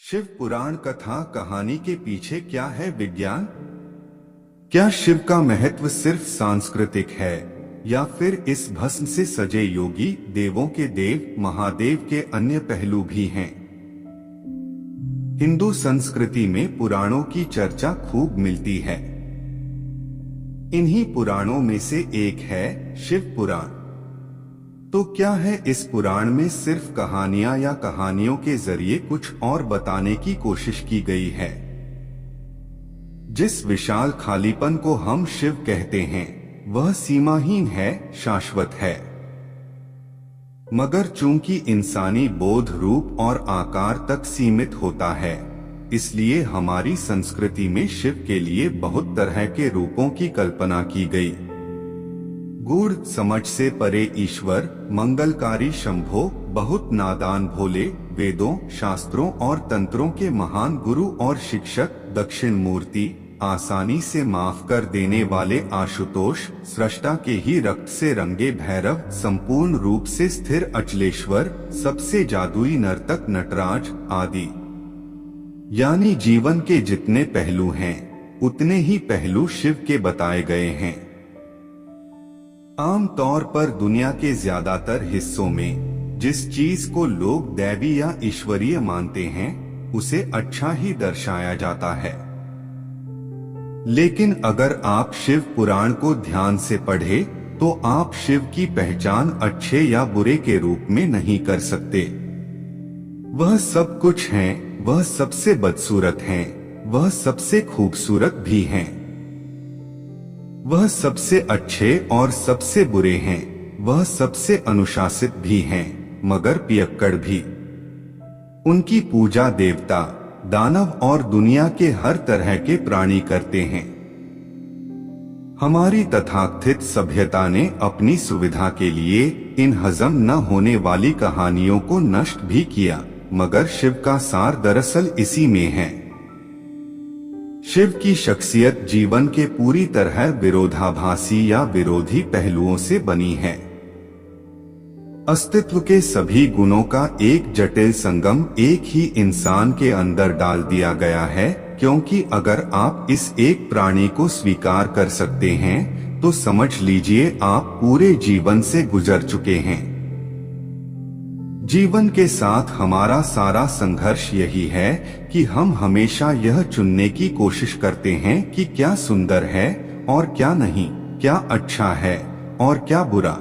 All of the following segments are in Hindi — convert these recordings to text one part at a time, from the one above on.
शिव पुराण कथा कहानी के पीछे क्या है विज्ञान? क्या शिव का महत्व सिर्फ सांस्कृतिक है या फिर इस भस्म से सजे योगी देवों के देव महादेव के अन्य पहलू भी हैं? हिंदू संस्कृति में पुराणों की चर्चा खूब मिलती है। इन्हीं पुराणों में से एक है शिव पुराण। तो क्या है इस पुराण में सिर्फ कहानियां या कहानियों के जरिए कुछ और बताने की कोशिश की गई है? जिस विशाल खालीपन को हम शिव कहते हैं वह सीमाहीन है, शाश्वत है। मगर चूंकि इंसानी बोध रूप और आकार तक सीमित होता है, इसलिए हमारी संस्कृति में शिव के लिए बहुत तरह के रूपों की कल्पना की गई। गूढ़ समझ से परे ईश्वर, मंगलकारी शंभो, बहुत नादान भोले, वेदों, शास्त्रों और तंत्रों के महान गुरु और शिक्षक, दक्षिण मूर्ति, आसानी से माफ कर देने वाले आशुतोष, सृष्टा के ही रक्त से रंगे भैरव, संपूर्ण रूप से स्थिर अचलेश्वर, सबसे जादुई नर्तक नटराज आदि। यानी जीवन के जितने पहलू हैं, उतने ही पहलू शिव के बताए गए हैं। आम तौर पर दुनिया के ज्यादातर हिस्सों में जिस चीज को लोग दैवी या ईश्वरीय मानते हैं, उसे अच्छा ही दर्शाया जाता है। लेकिन अगर आप शिव पुराण को ध्यान से पढ़े, तो आप शिव की पहचान अच्छे या बुरे के रूप में नहीं कर सकते। वह सब कुछ हैं, वह सबसे बदसूरत हैं, वह सबसे खूबसूरत भी हैं। वह सबसे अच्छे और सबसे बुरे हैं, वह सबसे अनुशासित भी हैं, मगर पियक्कड़ भी। उनकी पूजा देवता, दानव और दुनिया के हर तरह के प्राणी करते हैं। हमारी तथाकथित सभ्यता ने अपनी सुविधा के लिए इन हजम न होने वाली कहानियों को नष्ट भी किया, मगर शिव का सार दरअसल इसी में है। शिव की शख्सियत जीवन के पूरी तरह विरोधाभासी या विरोधी पहलुओं से बनी है। अस्तित्व के सभी गुणों का एक जटिल संगम एक ही इंसान के अंदर डाल दिया गया है, क्योंकि अगर आप इस एक प्राणी को स्वीकार कर सकते हैं, तो समझ लीजिए आप पूरे जीवन से गुजर चुके हैं। जीवन के साथ हमारा सारा संघर्ष यही है कि हम हमेशा यह चुनने की कोशिश करते हैं कि क्या सुंदर है और क्या नहीं, क्या अच्छा है और क्या बुरा।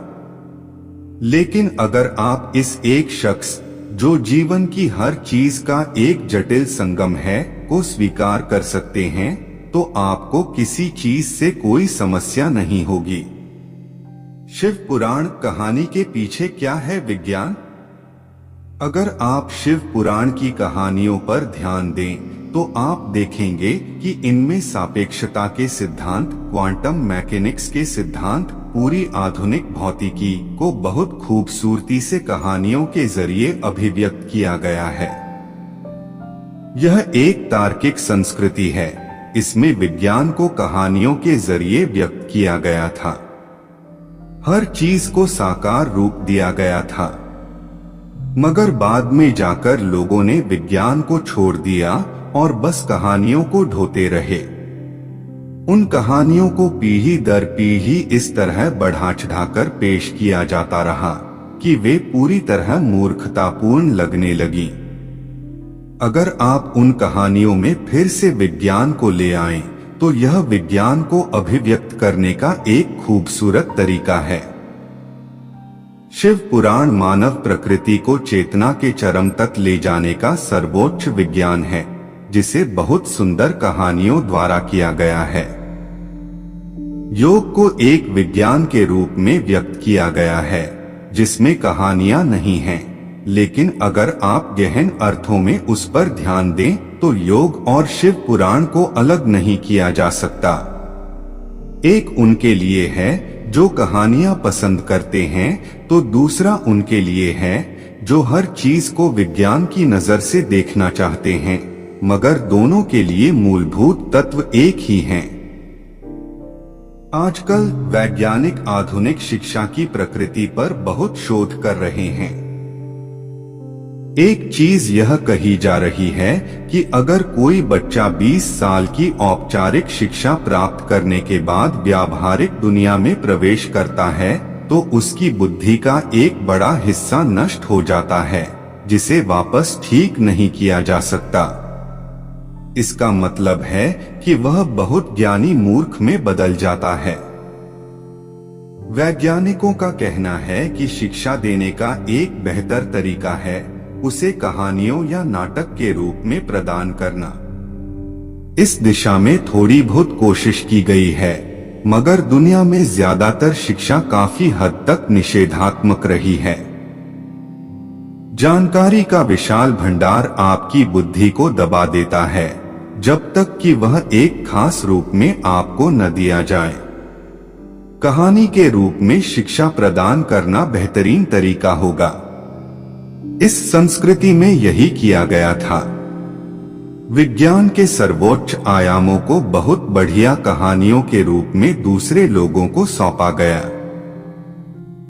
लेकिन अगर आप इस एक शख्स, जो जीवन की हर चीज का एक जटिल संगम है, को स्वीकार कर सकते हैं, तो आपको किसी चीज से कोई समस्या नहीं होगी। शिव पुराण कहानी के पीछे क्या है विज्ञान? अगर आप शिव पुराण की कहानियों पर ध्यान दें, तो आप देखेंगे कि इनमें सापेक्षता के सिद्धांत, क्वांटम मैकेनिक्स के सिद्धांत, पूरी आधुनिक भौतिकी को बहुत खूबसूरती से कहानियों के जरिए अभिव्यक्त किया गया है। यह एक तार्किक संस्कृति है। इसमें विज्ञान को कहानियों के जरिए व्यक्त किया गया था। हर चीज को साकार रूप दिया गया था। मगर बाद में जाकर लोगों ने विज्ञान को छोड़ दिया और बस कहानियों को ढोते रहे। उन कहानियों को पीढ़ी दर पीढ़ी इस तरह बढ़ा चढ़ाकर पेश किया जाता रहा कि वे पूरी तरह मूर्खतापूर्ण लगने लगी। अगर आप उन कहानियों में फिर से विज्ञान को ले आएं, तो यह विज्ञान को अभिव्यक्त करने का एक खूबसूरत तरीका है। शिव पुराण मानव प्रकृति को चेतना के चरम तक ले जाने का सर्वोच्च विज्ञान है, जिसे बहुत सुंदर कहानियों द्वारा किया गया है। योग को एक विज्ञान के रूप में व्यक्त किया गया है, जिसमें कहानियां नहीं हैं, लेकिन अगर आप गहन अर्थों में उस पर ध्यान दें, तो योग और शिव पुराण को अलग नहीं किया जा सकता। एक उनके लिए है जो कहानियां पसंद करते हैं, तो दूसरा उनके लिए है जो हर चीज को विज्ञान की नजर से देखना चाहते हैं, मगर दोनों के लिए मूलभूत तत्व एक ही हैं। आजकल वैज्ञानिक आधुनिक शिक्षा की प्रकृति पर बहुत शोध कर रहे हैं। एक चीज यह कही जा रही है कि अगर कोई बच्चा 20 साल की औपचारिक शिक्षा प्राप्त करने के बाद व्यावहारिक दुनिया में प्रवेश करता है तो उसकी बुद्धि का एक बड़ा हिस्सा नष्ट हो जाता है, जिसे वापस ठीक नहीं किया जा सकता। इसका मतलब है कि वह बहुत ज्ञानी मूर्ख में बदल जाता है। वैज्ञानिकों का कहना है कि शिक्षा देने का एक बेहतर तरीका है उसे कहानियों या नाटक के रूप में प्रदान करना। इस दिशा में थोड़ी बहुत कोशिश की गई है, मगर दुनिया में ज्यादातर शिक्षा काफी हद तक निषेधात्मक रही है। जानकारी का विशाल भंडार आपकी बुद्धि को दबा देता है जब तक कि वह एक खास रूप में आपको न दिया जाए। कहानी के रूप में शिक्षा प्रदान करना बेहतरीन तरीका होगा। इस संस्कृति में यही किया गया था। विज्ञान के सर्वोच्च आयामों को बहुत बढ़िया कहानियों के रूप में दूसरे लोगों को सौंपा गया।